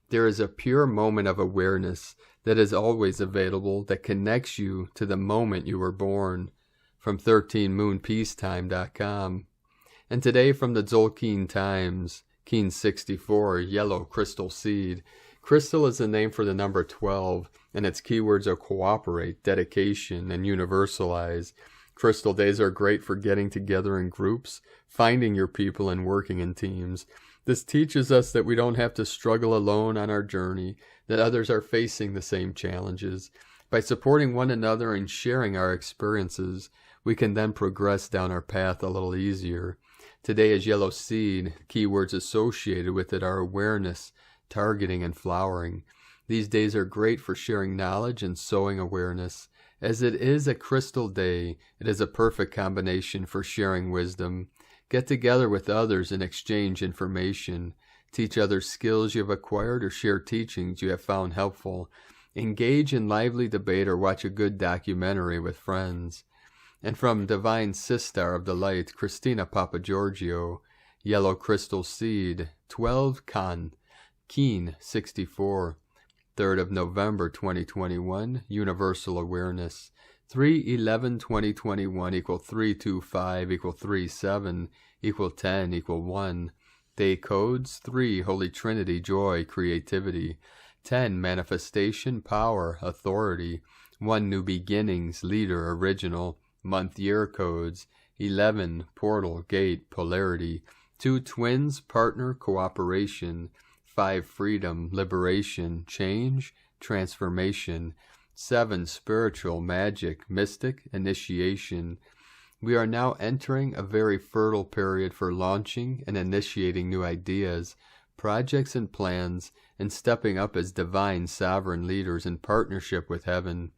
There is a pure moment of awareness that is always available that connects you to the moment you were born. From 13moonpeacetime.com. And today from the Tzolk'in Times, Keen 64, Yellow Crystal Seed. Crystal is the name for the number 12, and its keywords are cooperate, dedication, and universalize. Crystal days are great for getting together in groups, finding your people, and working in teams. This teaches us that we don't have to struggle alone on our journey, that others are facing the same challenges. By supporting one another and sharing our experiences, we can then progress down our path a little easier. Today is Yellow Seed. Keywords associated with it are awareness, targeting, and flowering. These days are great for sharing knowledge and sowing awareness. As it is a crystal day, it is a perfect combination for sharing wisdom. Get together with others and exchange information. Teach others skills you have acquired or share teachings you have found helpful. Engage in lively debate or watch a good documentary with friends. And from Divine Sistar of the Light, Christina Papagiorgio, Yellow Crystal Seed, 12 Keen 64, 3rd of November 2021, Universal Awareness. 3/11/2021 equal 325 equal 37 equal 10 equal 1. Day codes 3 Holy Trinity, joy, creativity. 10 manifestation, power, authority. 1 new beginnings, leader, original. Month year codes 11 portal, gate, polarity. 2 twins, partner, cooperation. 5 freedom, liberation, change, transformation. 7 spiritual, magic, mystic, initiation. We are now entering a very fertile period for launching and initiating new ideas, projects, and plans, and stepping up as divine sovereign leaders in partnership with heaven.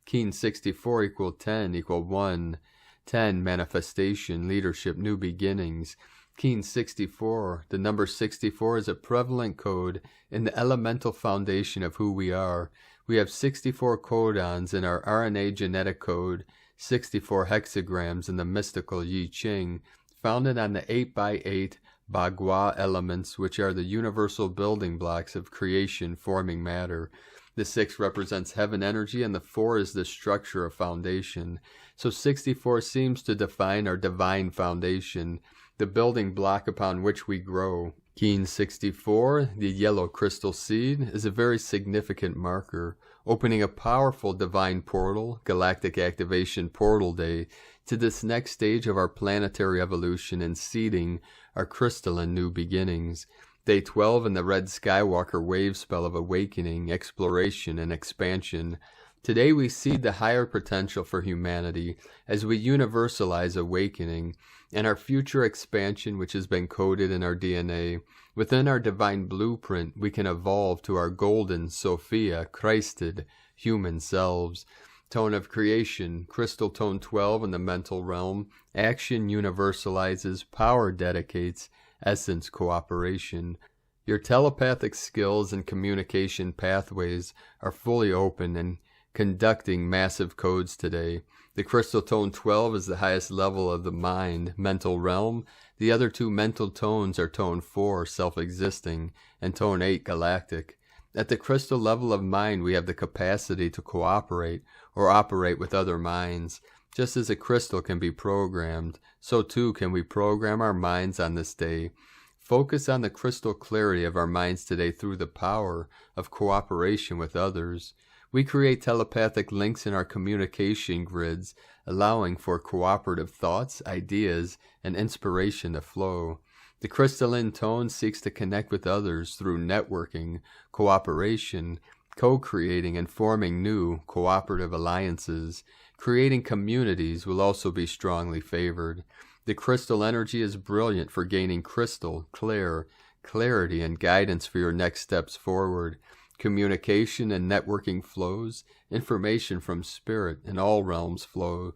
Keen 64 equal 10 equal 1. 10 manifestation, leadership, new beginnings. Keen 64. The number 64 is a prevalent code in the elemental foundation of who we are. We have 64 codons in our RNA genetic code, 64 hexagrams in the mystical Yi Ching, founded on the 8x8 Bagua elements, which are the universal building blocks of creation forming matter. The 6 represents heaven energy, and the 4 is the structure of foundation. So 64 seems to define our divine foundation, the building block upon which we grow. Keen 64, the Yellow Crystal Seed, is a very significant marker, opening a powerful divine portal, Galactic Activation Portal Day, to this next stage of our planetary evolution and seeding our crystalline new beginnings. Day 12 in the Red Skywalker wave spell of awakening, exploration, and expansion. Today we seed the higher potential for humanity as we universalize awakening and our future expansion, which has been coded in our DNA. Within our divine blueprint, we can evolve to our golden Sophia, Christed, human selves. Tone of creation, crystal tone 12 in the mental realm. Action universalizes, power dedicates, essence cooperation. Your telepathic skills and communication pathways are fully open and conducting massive codes today. The crystal tone 12 is the highest level of the mind, mental realm. The other 2 mental tones are tone 4, self-existing, and tone 8, galactic. At the crystal level of mind, we have the capacity to cooperate or operate with other minds. Just as a crystal can be programmed, so too can we program our minds on this day. Focus on the crystal clarity of our minds today through the power of cooperation with others. We create telepathic links in our communication grids, allowing for cooperative thoughts, ideas, and inspiration to flow. The crystalline tone seeks to connect with others through networking, cooperation, co-creating and forming new cooperative alliances. Creating communities will also be strongly favored. The crystal energy is brilliant for gaining crystal, clarity and guidance for your next steps forward. Communication and networking flows, information from spirit in all realms flow,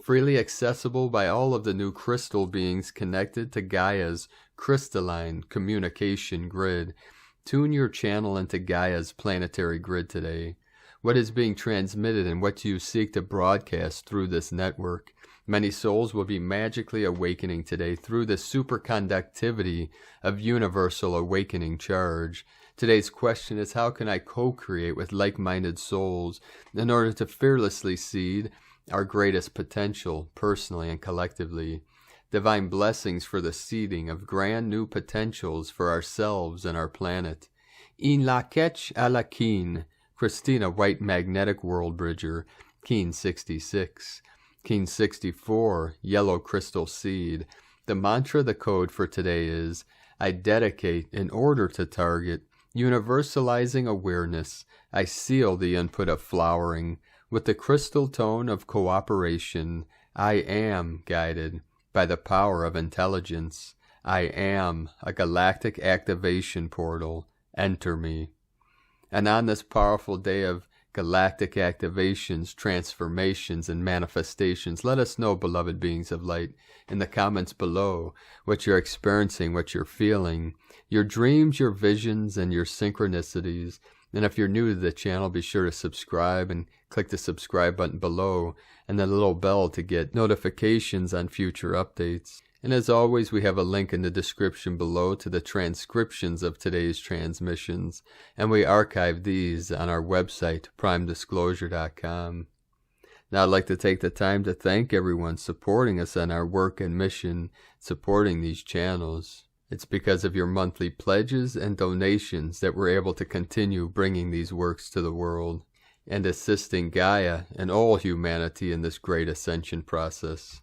freely accessible by all of the new crystal beings connected to Gaia's crystalline communication grid. Tune your channel into Gaia's planetary grid today. What is being transmitted and what you seek to broadcast through this network. Many souls will be magically awakening today through the superconductivity of universal awakening charge. Today's question is, how can I co-create with like-minded souls in order to fearlessly seed our greatest potential, personally and collectively? Divine blessings for the seeding of grand new potentials for ourselves and our planet. In la ketch a la keen, Christina White Magnetic World Bridger, Keen 66. Keen 64, Yellow Crystal Seed. The mantra, the code for today is, I dedicate in order to target, universalizing awareness. I seal the input of flowering. With the crystal tone of cooperation, I am guided by the power of intelligence. I am a galactic activation portal. Enter me. And on this powerful day of galactic activations, transformations, and manifestations, let us know, beloved beings of light, in the comments below what you're experiencing, what you're feeling, your dreams, your visions, and your synchronicities. And if you're new to the channel, be sure to subscribe and click the subscribe button below and the little bell to get notifications on future updates. And as always, we have a link in the description below to the transcriptions of today's transmissions, and we archive these on our website, primedisclosure.com. Now I'd like to take the time to thank everyone supporting us on our work and mission, supporting these channels. It's because of your monthly pledges and donations that we're able to continue bringing these works to the world, and assisting Gaia and all humanity in this great ascension process.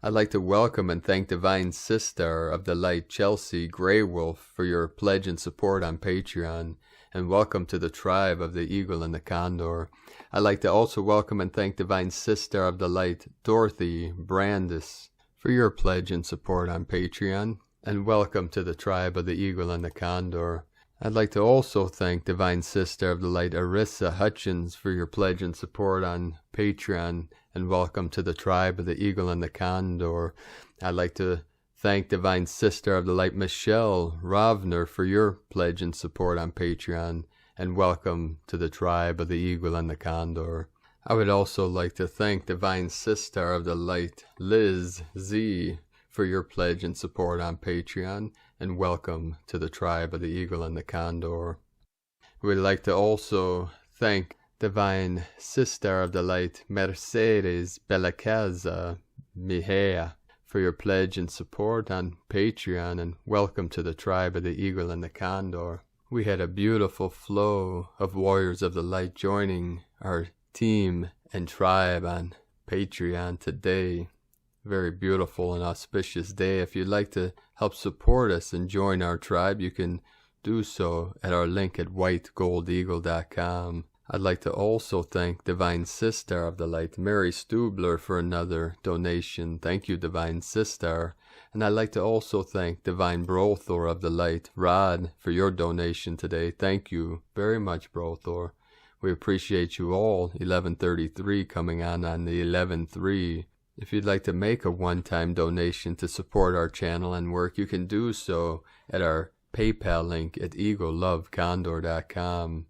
I'd like to welcome and thank Divine Sister of the Light, Chelsea Grey Wolf, for your pledge and support on Patreon, and welcome to the tribe of the Eagle and the Condor. I'd like to also welcome and thank Divine Sister of the Light, Dorothy Brandis, for your pledge and support on Patreon, and welcome to the tribe of the Eagle and the Condor. I'd like to also thank Divine Sister of the Light, Aryssa H, for your pledge and support on Patreon, and welcome to the tribe of the Eagle and the Condor. I'd like to thank Divine Sister of the Light, Michelle Ravner, for your pledge and support on Patreon, and welcome to the tribe of the Eagle and the Condor. I would also like to thank Divine Sister of the Light, Lizz Z, for your pledge and support on Patreon, and welcome to the tribe of the Eagle and the Condor. We'd like to also thank Divine Sister of the Light, Mercedes Belacasa Mejia, for your pledge and support on Patreon, and welcome to the tribe of the Eagle and the Condor. We had a beautiful flow of warriors of the light joining our team and tribe on Patreon today. Very beautiful and auspicious day. If you'd like to help support us and join our tribe, you can do so at our link at whitegoldeagle.com. I'd like to also thank Divine Sister of the Light, Mary Stubler, for another donation. Thank you, Divine Sister. And I'd like to also thank Divine Brothor of the Light, Rod, for your donation today. Thank you very much, Brothor. We appreciate you all. 1133 coming on the 11-3. If you'd like to make a one-time donation to support our channel and work, you can do so at our PayPal link at eaglelovecondor.com.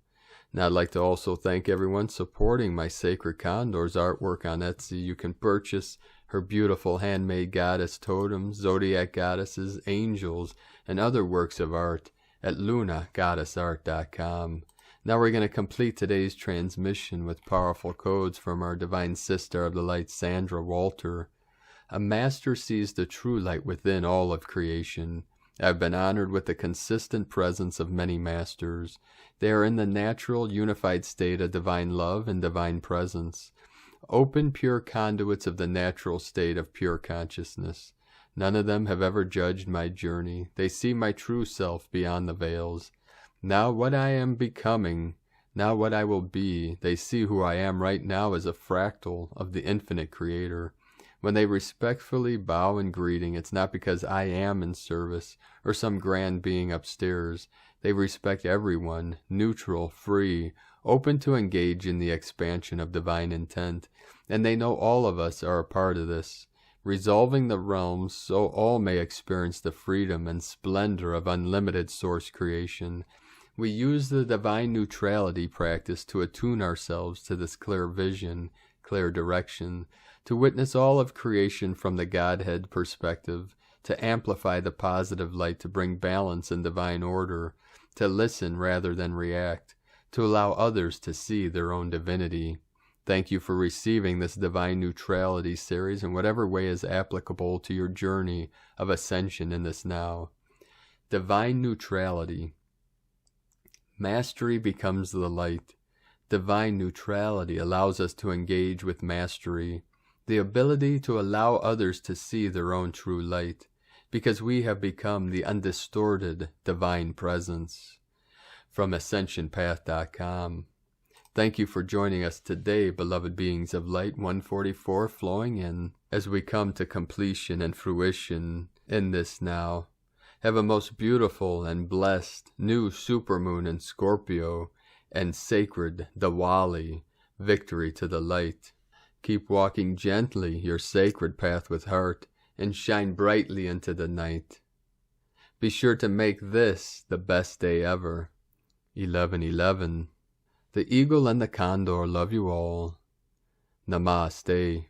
Now I'd like to also thank everyone supporting my Sacred Condor's artwork on Etsy. You can purchase her beautiful handmade goddess totems, zodiac goddesses, angels, and other works of art at lunagoddessart.com. Now we're going to complete today's transmission with powerful codes from our Divine Sister of the Light, Sandra Walter. A master sees the true light within all of creation. I've been honored with the consistent presence of many masters. They are in the natural, unified state of divine love and divine presence. Open, pure conduits of the natural state of pure consciousness. None of them have ever judged my journey. They see my true self beyond the veils. Now what I am becoming, now what I will be, they see who I am right now as a fractal of the infinite Creator. When they respectfully bow in greeting, it's not because I am in service or some grand being upstairs. They respect everyone, neutral, free, open to engage in the expansion of divine intent, and they know all of us are a part of this, resolving the realms so all may experience the freedom and splendor of unlimited source creation. We use the divine neutrality practice to attune ourselves to this clear vision, clear direction, to witness all of creation from the Godhead perspective, to amplify the positive light, to bring balance and divine order, to listen rather than react, to allow others to see their own divinity. Thank you for receiving this Divine Neutrality series in whatever way is applicable to your journey of ascension in this now. Divine Neutrality. Mastery becomes the light. Divine neutrality allows us to engage with mastery, the ability to allow others to see their own true light, because we have become the undistorted divine presence. From AscensionPath.com. Thank you for joining us today, beloved beings of light. 144 flowing in as we come to completion and fruition in this now. Have a most beautiful and blessed new supermoon in Scorpio and sacred Diwali, victory to the light. Keep walking gently your sacred path with heart and shine brightly into the night. Be sure to make this the best day ever. 11:11. The Eagle and the Condor love you all. Namaste.